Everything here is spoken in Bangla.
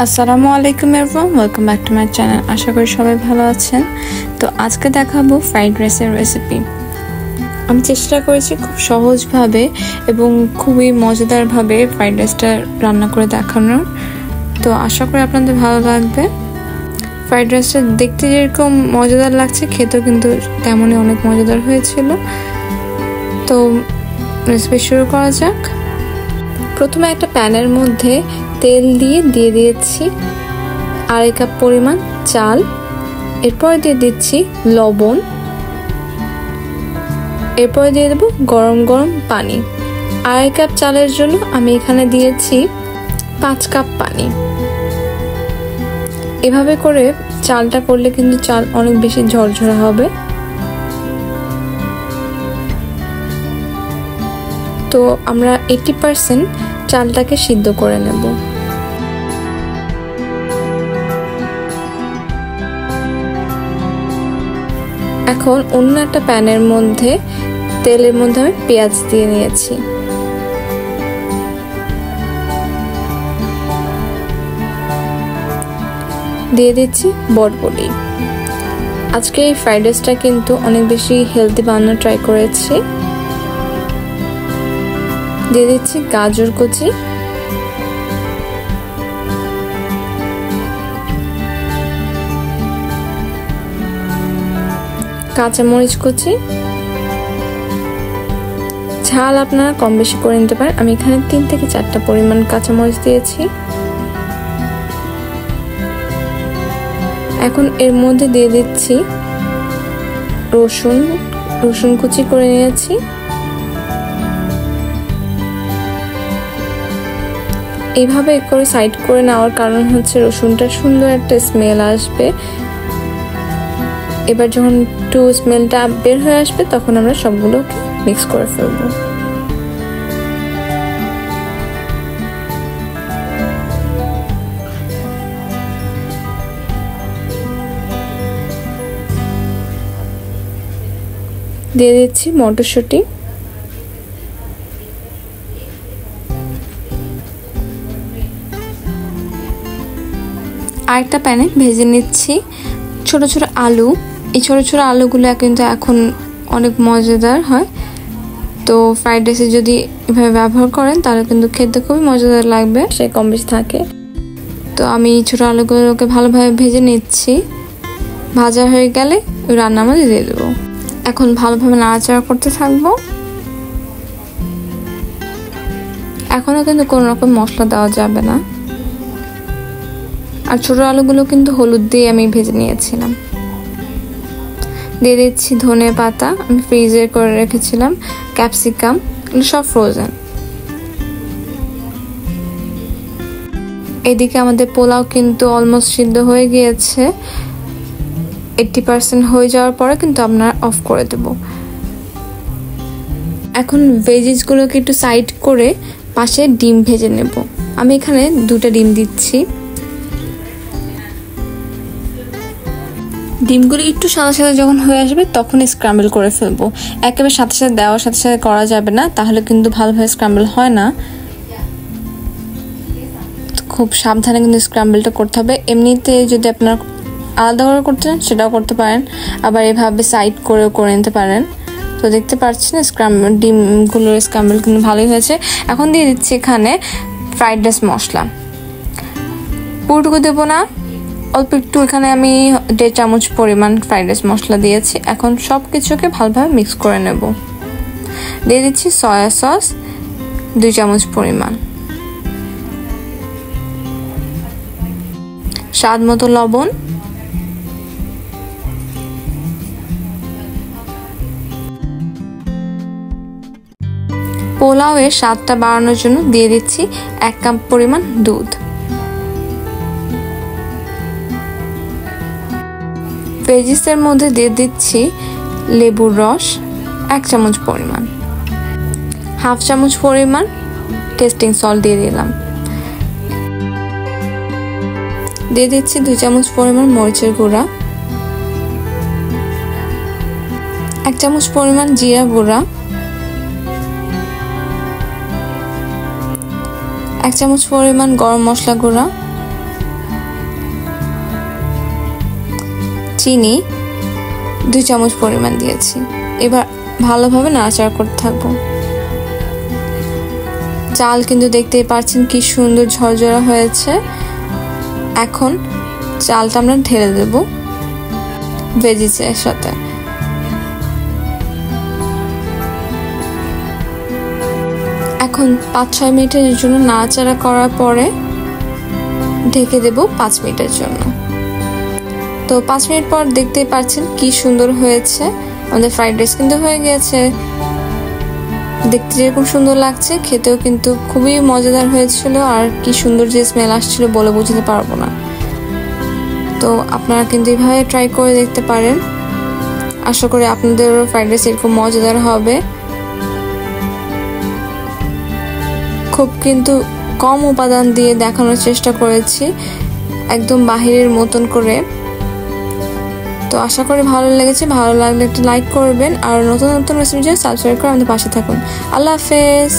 আসসালামু আলাইকুম everyone, welcome back to my channel. আশা করি সবাই ভালো আছেন। তো আজকে দেখাবো ফ্রাইড রাইসের রেসিপি। আমি চেষ্টা করেছি খুব সহজভাবে এবং খুবই মজাদারভাবে ফ্রাইড রাইসটা রান্না করে দেখানোর। তো আশা করি আপনাদের ভালো লাগবে। ফ্রাইড রাইসটা দেখতে যেরকম মজাদার লাগছে, খেতেও কিন্তু তেমনই অনেক মজাদার হয়েছিল। তো রেসিপি শুরু করা যাক। প্রথমে একটা প্যানের মধ্যে তেল দিয়ে দিয়েছি 2.5 কাপ পরিমাণ চাল। এরপর দিয়ে দিচ্ছি লবণ। এরপর দিয়ে দেবো গরম গরম পানি। 2.5 কাপ চালের জন্য আমি এখানে দিয়েছি 5 কাপ পানি। এভাবে করে চালটা করলে কিন্তু চাল অনেক বেশি ঝরঝরা হবে। তো আমরা 80% চালটাকে সিদ্ধ করে নেব। এখন অন্য একটা প্যানের মধ্যে তেলের মধ্যে আমি পেঁয়াজ দিয়ে নিয়েছি। দিয়ে দিচ্ছি বটবটি। আজকে এই ফ্রাইড রাইসটা কিন্তু অনেক বেশি হেলদি বানানোর ট্রাই করেছি। দিয়ে দিচ্ছি গাজর কুচি, কাঁচামরিচ কুচি। ঝাল আপনারা কম বেশি করে নিতে পারেন। আমি এখানে 3 থেকে 4টা পরিমাণ কাঁচামরিচ দিয়েছি। এখন এর মধ্যে দিয়ে দিচ্ছি রসুন কুচি করে নিয়েছি। এইভাবে করে সাইড করে নেওয়ার কারণ হচ্ছে রসুনটা সুন্দর একটা স্মেল আসবে। এবার যখন একটু স্মেলটা বের হয়ে আসবে তখন আমরা সবগুলোকে মিক্স করে ফেলবো। দিয়ে দিচ্ছি মটরশুঁটি। আরেকটা প্যানে ভেজে নিচ্ছি ছোট ছোট আলু। এই ছোট ছোট আলুগুলো কিন্তু এখন অনেক মজাদার হয়। তো ফ্রাইড রাইসে যদি এভাবে ব্যবহার করেন তাহলে কিন্তু খেতে খুবই মজাদার লাগবে, সে কম বেশি থাকে। তো আমি ছোট আলুগুলোকে ভালোভাবে ভেজে নিচ্ছি। ভাজা হয়ে গেলে রান্নার মধ্যে দিয়ে দেবো। এখন ভালোভাবে নাড়াচাড়া করতে থাকবো। এখনও কিন্তু কোনো রকম মশলা দেওয়া যাবে না। আর ছোট আলুগুলো কিন্তু হলুদ দিয়ে আমি ভেজে নিয়েছিলাম। দিয়ে দিচ্ছি ধনে পাতা, আমি ফ্রিজে করে রেখেছিলাম। ক্যাপসিকাম, এগুলো সব ফ্রোজেন। এদিকে আমাদের পোলাও কিন্তু অলমোস্ট সিদ্ধ হয়ে গিয়েছে। 80% হয়ে যাওয়ার পরে কিন্তু আপনারা অফ করে দেব। এখন ভেজিসগুলোকে একটু সাইড করে পাশে ডিম ভেজে নেব। আমি এখানে 2টা ডিম দিচ্ছি। ডিমগুলো একটু সাদা সাদা যখন হয়ে আসবে তখন স্ক্র্যাম্বল করে ফেলবো। একেবারে সাথে সাথে দেওয়ার সাথে সাথে করা যাবে না, তাহলে কিন্তু ভালোভাবে স্ক্র্যাম্বল হয় না। খুব সাবধানে কিন্তু স্ক্র্যাম্বলটা করতে হবে। এমনিতে যদি আপনার আলাদা করে করতে চান সেটাও করতে পারেন, আবার এভাবে সাইড করেও করে নিতে পারেন। তো দেখতে পাচ্ছেন ডিমগুলোর স্ক্র্যাম্বল কিন্তু ভালোই হয়েছে। এখন দিয়ে দিচ্ছি এখানে ফ্রাইড রাইস মশলা। পুরোটুকু দেবো না, অল্প একটু। এখানে আমি 1.5 চামচ পরিমাণ ফ্রাইড রাইস মশলা দিয়েছি। এখন সব কিছুকে ভালোভাবে মিক্স করে নেব। দিয়ে দিচ্ছি সয়া সস 2 চামচ পরিমাণ, স্বাদ মতো লবণ, পোলাওয়ের স্বাদটা বাড়ানোর জন্য দিয়ে দিচ্ছি 1 কাপ পরিমাণ দুধ। ভেজিসের মধ্যে দিয়ে দিচ্ছি লেবুর রস 1 চামচ পরিমাণ, 1/2 চামচ পরিমাণ টেস্টিং সল্ট দিয়ে দিলাম। দিয়ে দিচ্ছি 2 চামচ পরিমাণ মরিচের গুঁড়া, 1 চামচ পরিমাণ জিরা গুঁড়া, 1 চামচ পরিমাণ গরম মশলা গুঁড়া, চিনি 2 চামচ পরিমাণ দিয়েছি। এবার ভালোভাবে নাড়াচাড়া করতে থাকবো। চাল কিন্তু দেখতেই পাচ্ছেন কি সুন্দর ঝরঝরা হয়েছে। এখন চালটা আমরা ঢেলে দেব ভেজিসের সাথে। এখন 5-6 মিনিটের জন্য নাড়াচাড়া করার পরে ঢেকে দেব 5 মিনিটের জন্য। তো 5 মিনিট পর দেখতেই পাচ্ছেন কি সুন্দর হয়েছে। আমাদের ফ্রাইড রাইস কিন্তু হয়ে গেছে। দেখতে যেরকম সুন্দর লাগছে, খেতেও কিন্তু খুবই মজাদার হয়েছিল। আর কি সুন্দর যে স্মেল আসছিল বলে বোঝাতে পারবো না। তো আপনারা কিন্তু এইভাবে ট্রাই করে দেখতে পারেন। আশা করি আপনাদেরও ফ্রাইড রাইস এরকম মজাদার হবে। খুব কিন্তু কম উপাদান দিয়ে দেখানোর চেষ্টা করেছি, একদম বাহিরের মতন করে। তো আশা করি ভালো লেগেছে। ভালো লাগলে একটু লাইক করবেন আর নতুন নতুন রেসিপি জন্য সাবস্ক্রাইব করে আমাদের পাশে থাকুন। আল্লাহ হাফেজ।